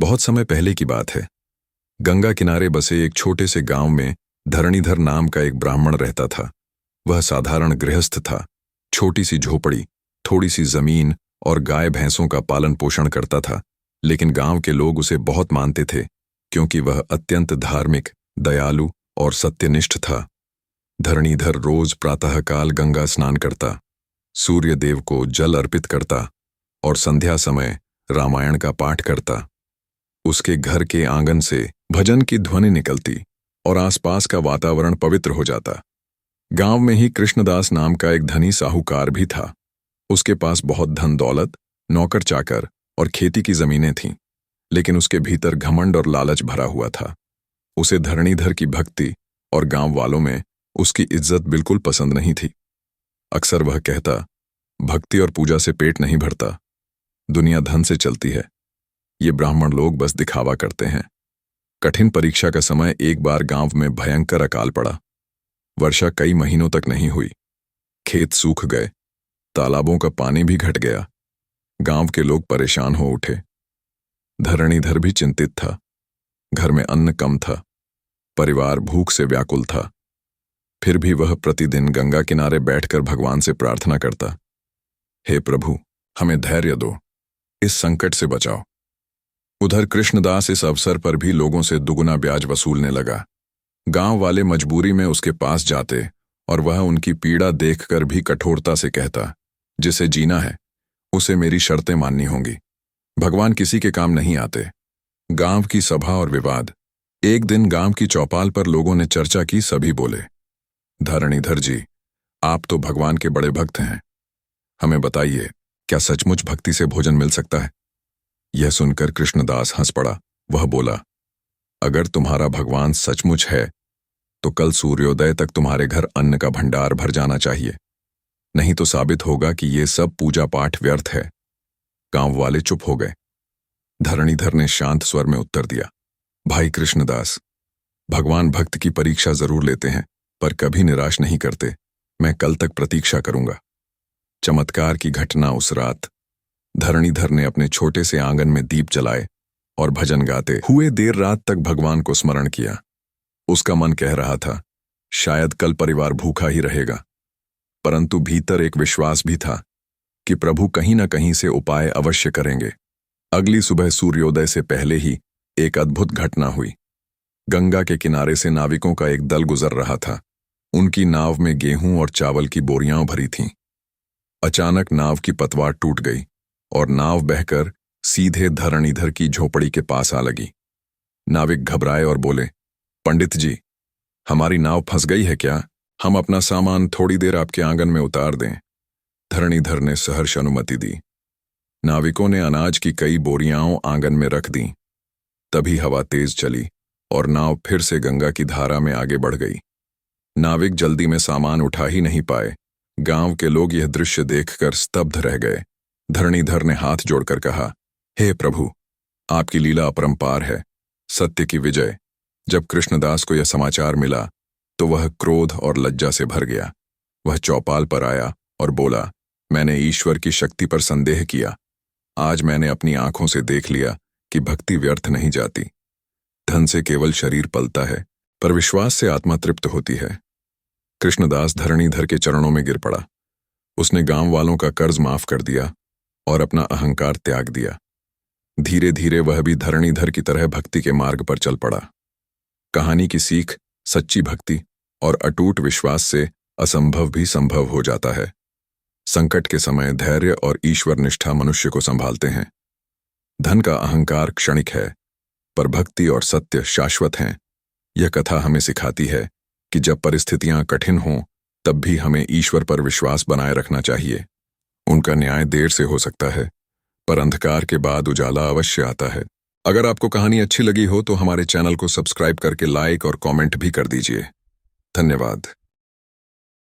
बहुत समय पहले की बात है। गंगा किनारे बसे एक छोटे से गांव में धरणीधर नाम का एक ब्राह्मण रहता था। वह साधारण गृहस्थ था। छोटी सी झोपड़ी, थोड़ी सी जमीन और गाय भैंसों का पालन पोषण करता था। लेकिन गांव के लोग उसे बहुत मानते थे, क्योंकि वह अत्यंत धार्मिक, दयालु और सत्यनिष्ठ था। धरणीधर रोज प्रातःकाल गंगा स्नान करता, सूर्य देव को जल अर्पित करता और संध्या समय रामायण का पाठ करता। उसके घर के आंगन से भजन की ध्वनि निकलती और आसपास का वातावरण पवित्र हो जाता। गांव में ही कृष्णदास नाम का एक धनी साहूकार भी था। उसके पास बहुत धन दौलत, नौकर चाकर और खेती की जमीनें थीं, लेकिन उसके भीतर घमंड और लालच भरा हुआ था। उसे धरणीधर की भक्ति और गांव वालों में उसकी इज्जत बिल्कुल पसंद नहीं थी। अक्सर वह कहता, भक्ति और पूजा से पेट नहीं भरता, दुनिया धन से चलती है। ये ब्राह्मण लोग बस दिखावा करते हैं। कठिन परीक्षा का समय एक बार गांव में भयंकर अकाल पड़ा। वर्षा कई महीनों तक नहीं हुई। खेत सूख गए, तालाबों का पानी भी घट गया। गांव के लोग परेशान हो उठे। धरणीधर भी चिंतित था। घर में अन्न कम था, परिवार भूख से व्याकुल था। फिर भी वह प्रतिदिन गंगा किनारे बैठकर भगवान से प्रार्थना करता, हे प्रभु, हमें धैर्य दो, इस संकट से बचाओ। उधर कृष्णदास इस अवसर पर भी लोगों से दुगुना ब्याज वसूलने लगा। गांव वाले मजबूरी में उसके पास जाते और वह उनकी पीड़ा देखकर भी कठोरता से कहता, जिसे जीना है उसे मेरी शर्तें माननी होंगी। भगवान किसी के काम नहीं आते। गांव की सभा और विवाद। एक दिन गांव की चौपाल पर लोगों ने चर्चा की। सभी बोले, धरणीधर जी, आप तो भगवान के बड़े भक्त हैं। हमें बताइए, क्या सचमुच भक्ति से भोजन मिल सकता है? यह सुनकर कृष्णदास हंस पड़ा। वह बोला, अगर तुम्हारा भगवान सचमुच है तो कल सूर्योदय तक तुम्हारे घर अन्न का भंडार भर जाना चाहिए, नहीं तो साबित होगा कि ये सब पूजा पाठ व्यर्थ है। गांव वाले चुप हो गए। धरणीधर ने शांत स्वर में उत्तर दिया, भाई कृष्णदास, भगवान भक्त की परीक्षा जरूर लेते हैं, पर कभी निराश नहीं करते। मैं कल तक प्रतीक्षा करूंगा। चमत्कार की घटना उस रात। धरणीधर ने अपने छोटे से आंगन में दीप जलाए और भजन गाते हुए देर रात तक भगवान को स्मरण किया। उसका मन कह रहा था, शायद कल परिवार भूखा ही रहेगा, परंतु भीतर एक विश्वास भी था कि प्रभु कहीं न कहीं से उपाय अवश्य करेंगे। अगली सुबह सूर्योदय से पहले ही एक अद्भुत घटना हुई। गंगा के किनारे से नाविकों का एक दल गुजर रहा था। उनकी नाव में गेहूं और चावल की बोरियां भरी थीं। अचानक नाव की पतवार टूट गई और नाव बहकर सीधे धरणीधर की झोपड़ी के पास आ लगी। नाविक घबराए और बोले, पंडित जी, हमारी नाव फंस गई है क्या? हम अपना सामान थोड़ी देर आपके आंगन में उतार दें। धरणीधर ने सहर्ष अनुमति दी। नाविकों ने अनाज की कई बोरियां आंगन में रख दी। तभी हवा तेज चली और नाव फिर से गंगा की धारा में आगे बढ़ गई। नाविक जल्दी में सामान उठा ही नहीं पाए। गांव के लोग यह दृश्य देखकर स्तब्ध रह गए। धरणीधर ने हाथ जोड़कर कहा, हे प्रभु, आपकी लीला अपरंपार है, सत्य की विजय। जब कृष्णदास को यह समाचार मिला तो वह क्रोध और लज्जा से भर गया। वह चौपाल पर आया और बोला, मैंने ईश्वर की शक्ति पर संदेह किया। आज मैंने अपनी आंखों से देख लिया कि भक्ति व्यर्थ नहीं जाती। धन से केवल शरीर पलता है, पर विश्वास से आत्मा तृप्त होती है। कृष्णदास धरणीधर के चरणों में गिर पड़ा। उसने गांव वालों का कर्ज माफ कर दिया और अपना अहंकार त्याग दिया। धीरे धीरे वह भी धरणीधर की तरह भक्ति के मार्ग पर चल पड़ा। कहानी की सीख, सच्ची भक्ति और अटूट विश्वास से असंभव भी संभव हो जाता है। संकट के समय धैर्य और ईश्वर निष्ठा मनुष्य को संभालते हैं। धन का अहंकार क्षणिक है, पर भक्ति और सत्य शाश्वत हैं। यह कथा हमें सिखाती है कि जब परिस्थितियां कठिन हों, तब भी हमें ईश्वर पर विश्वास बनाए रखना चाहिए। उनका न्याय देर से हो सकता है, पर अंधकार के बाद उजाला अवश्य आता है। अगर आपको कहानी अच्छी लगी हो तो हमारे चैनल को सब्सक्राइब करके लाइक और कमेंट भी कर दीजिए। धन्यवाद।